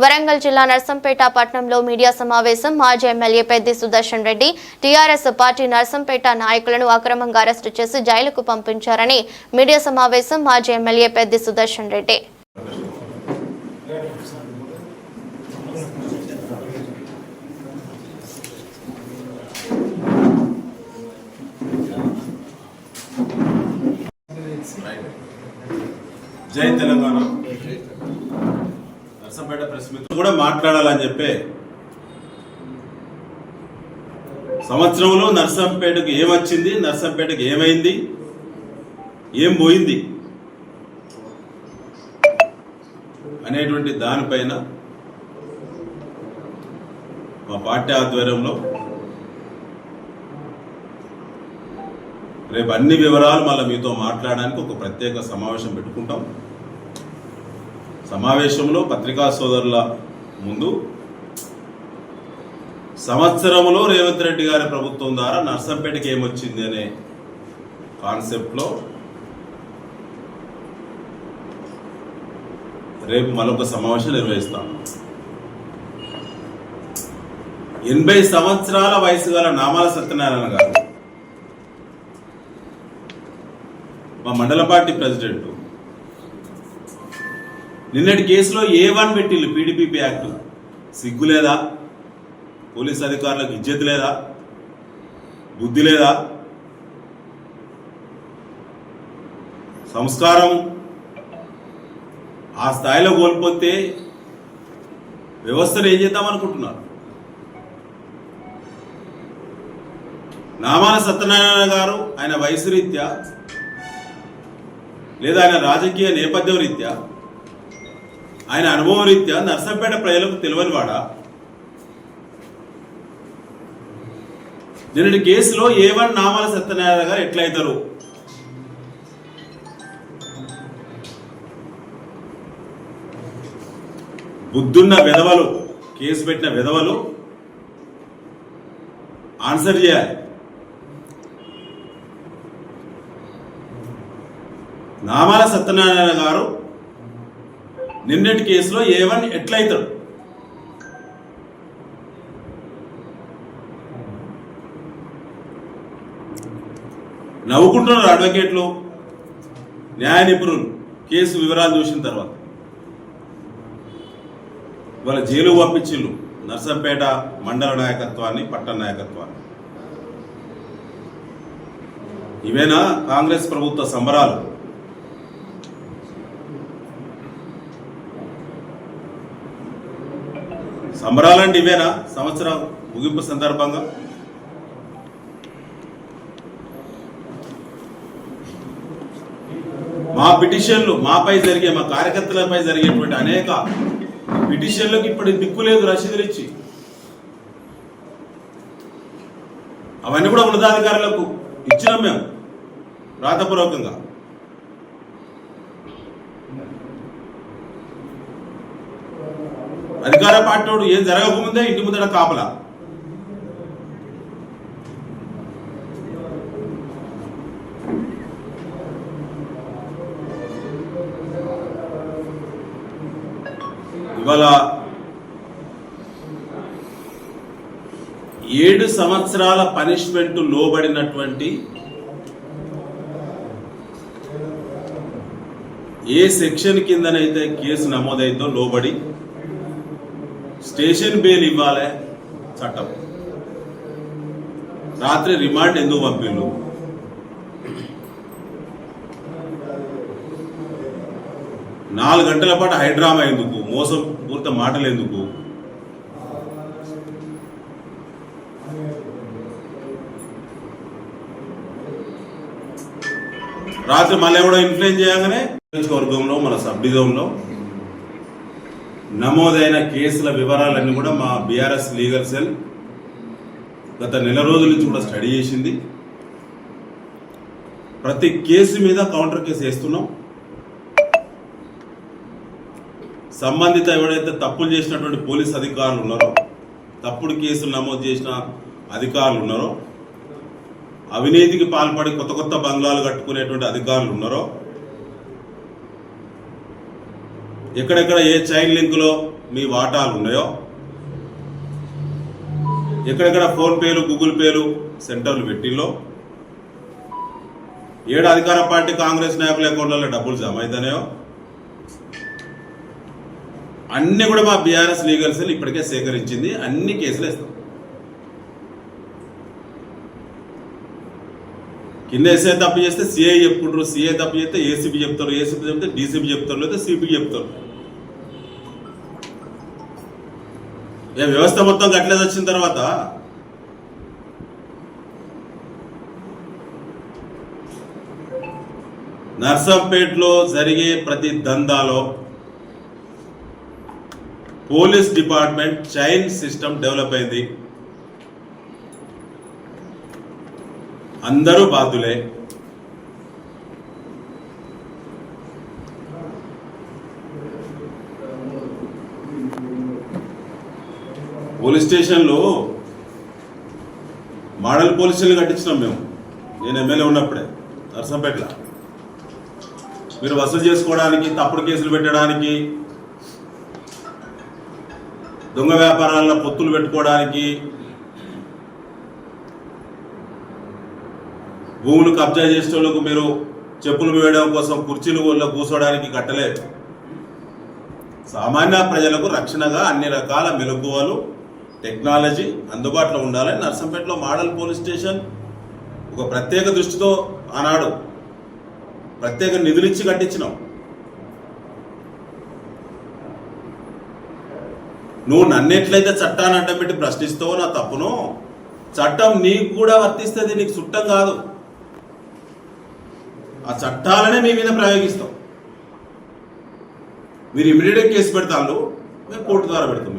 వరంగల్ జిల్లా నర్సంపేట పట్టణంలో మీడియా సమావేశం. మాజీ MLA Peddi Sudarshan Reddy TRS party Narsampet నాయకులను అక్రమంగా అరెస్టు చేసి జైలుకు పంపించారని మీడియా సమావేశం. మాజీ ఎమ్మెల్యే పెద్ది సుదర్శన్ రెడ్డి జై తెలంగాణ నర్సంపేట ప్రెస్ మీట్ కూడా మాట్లాడాలని చెప్పే సంవత్సరంలో నర్సంపేటకు ఏమొచ్చింది, నర్సంపేటకు ఏమైంది, ఏం పోయింది అనేటువంటి దానిపైన మా పార్టీ ఆధ్వర్యంలో రేపు అన్ని వివరాలు మళ్ళీ మీతో మాట్లాడడానికి ఒక ప్రత్యేక సమావేశం పెట్టుకుంటాం. సమావేశంలో పత్రికా సోదరుల ముందు సంవత్సరంలో రేవంత్ రెడ్డి గారి ప్రభుత్వం ద్వారా నర్సంపేటకి ఏమొచ్చింది అనే కాన్సెప్ట్లో రేపు మరొక సమావేశం నిర్వహిస్తాం. 80 సంవత్సరాల వయసు గల నామాల సత్యనారాయణ గారు మా మండల పార్టీ ప్రెసిడెంట్ నిన్నటి కేసులో A1 పెట్టిల్లు. PDPP యాక్ట్ సిగ్గు లేదా? పోలీస్ అధికారులకు ఇజ్జత్ లేదా? బుద్ధి లేదా? సంస్కారం ఆ స్థాయిలో కోల్పోతే వ్యవస్థను ఏం చేద్దామనుకుంటున్నారు? నామాల సత్యనారాయణ గారు ఆయన వయసు రీత్యా లేదా ఆయన రాజకీయ నేపథ్యం రీత్యా ఆయన అనుభవం రీత్యా నర్సంపేట ప్రజలకు తెలియని వాడా? నిన్నటి కేసులో A1 నామాల సత్యనారాయణ గారు ఎట్లయితారు? బుద్ధున్న విధవలు, కేసు పెట్టిన విధవలు ఆన్సర్ చేయాలి. నామాల సత్యనారాయణ గారు నిన్నటి కేసులో A1 ఎట్లయితాడు? నవ్వుకుంటున్నారు అడ్వకేట్లు, న్యాయ నిపుణులు కేసు వివరాలు చూసిన తర్వాత. వాళ్ళ జైలు పంపించిళ్ళు నర్సంపేట మండల నాయకత్వాన్ని, పట్టణ నాయకత్వాన్ని. ఇవేనా కాంగ్రెస్ ప్రభుత్వ సంబరాలు? సంబరాలంటే ఇవేనా సంవత్సరం ముగింపు సందర్భంగా? మా పిటిషన్లు, మాపై జరిగే, మా కార్యకర్తలపై జరిగేటువంటి అనేక పిటిషన్లకు ఇప్పుడు దిక్కు లేదు రసీదులు ఇచ్చి. అవన్నీ కూడా ఉన్నతాధికారులకు ఇచ్చినాం మేము రాతపూర్వకంగా. అధికార పార్టీ ఏం జరగకముందే ఇంటి ముందర కాపలా. ఇవాళ 7 సంవత్సరాల పనిష్మెంట్ లోబడినటువంటి ఏ సెక్షన్ కిందనైతే కేసు నమోదైందో లోబడి స్టేషన్ బెయిల్ ఇవ్వాలి చట్టం. రాత్రి రిమాండ్ ఎందుకు పంపిళ్ళు? నాలుగు గంటల పాటు హైడ్రామా ఎందుకు? మోసం పూర్తి మాటలు ఎందుకు? రాత్రి మళ్ళీ కూడా ఇన్ఫ్లుయెన్స్ చేయగానే వర్గంలో మన సబ్ డివిజన్లో నమోదైన కేసుల వివరాలన్నీ కూడా మా బీఆర్ఎస్ లీగల్ సెల్ గత నెల రోజుల నుంచి కూడా స్టడీ చేసింది. ప్రతి కేసు మీద కౌంటర్ కేసు వేస్తున్నాం. సంబంధిత ఎవరైతే తప్పులు చేసినటువంటి పోలీస్ అధికారులు ఉన్నారో, తప్పుడు కేసులు నమోదు చేసిన అధికారులు ఉన్నారో, అవినీతికి పాల్పడి కొత్త కొత్త బంగ్లాలు కట్టుకునేటువంటి అధికారులు ఉన్నారో ఎక్కడెక్కడ ఏ చైన్ లింకులో మీ వాటాలు ఉన్నాయో, ఎక్కడెక్కడ ఫోన్పేలు గూగుల్ పేలు సెంటర్లు పెట్టిల్లో, ఏడు అధికార పార్టీ కాంగ్రెస్ నాయకుల అకౌంట్లలో డబ్బులు జమ అవుతాయో అన్ని కూడా మా బీఆర్ఎస్ లీగల్ సెల్ ఇప్పటికే సేకరించింది. అన్ని కేసులు వేస్తాం. కింద ఎస్ఐ తప్పు చేస్తే సిఐ చెప్పుకుంటారు, సిఐ తప్పు చేస్తే ఏసీపీ చెప్తారు, ఏసీపీ చెప్తే డీసీపీ చెప్తారు, లేదా సిపి చెప్తారు. వ్యవస్థ మొత్తం గట్లేదు వచ్చిన తర్వాత నర్సంపేటలో జరిగే ప్రతి దందాలో police department chain system develop అయింది. అందరూ బాధ్యులే. పోలీస్ స్టేషన్లో మోడల్ పోలీస్ స్టేషన్ కట్టించినాం మేము. నేను ఎమ్మెల్యే ఉన్నప్పుడే నర్సంపేటలో. మీరు వసూలు చేసుకోవడానికి, తప్పుడు కేసులు పెట్టడానికి, దొంగ వ్యాపారాల్లో పొత్తులు పెట్టుకోవడానికి, భూములు కబ్జా చేసే వాళ్ళకు మీరు చెప్పులు వేయడం కోసం కుర్చీలు కూర్చోవడానికి కట్టలేదు. సామాన్య ప్రజలకు రక్షణగా అన్ని రకాల మెలకువలు, టెక్నాలజీ అందుబాటులో ఉండాలని నర్సంపేటలో మోడల్ పోలీస్ స్టేషన్ ఒక ప్రత్యేక దృష్టితో ఆనాడు ప్రత్యేక నిధులిచ్చి కట్టించినాం. నువ్వు నన్నెట్లయితే చట్టాన్ని అడ్డం పెట్టి ప్రశ్నిస్తావో నా తప్పును, చట్టం నీకు కూడా వర్తిస్తుంది. నీకు చుట్టం కాదు. ఆ చట్టాలనే మీ మీద ప్రయోగిస్తాం. మీరు ఇమీడియట్ కేసు పెడతాను, మేము కోర్టు ద్వారా పెడతాం.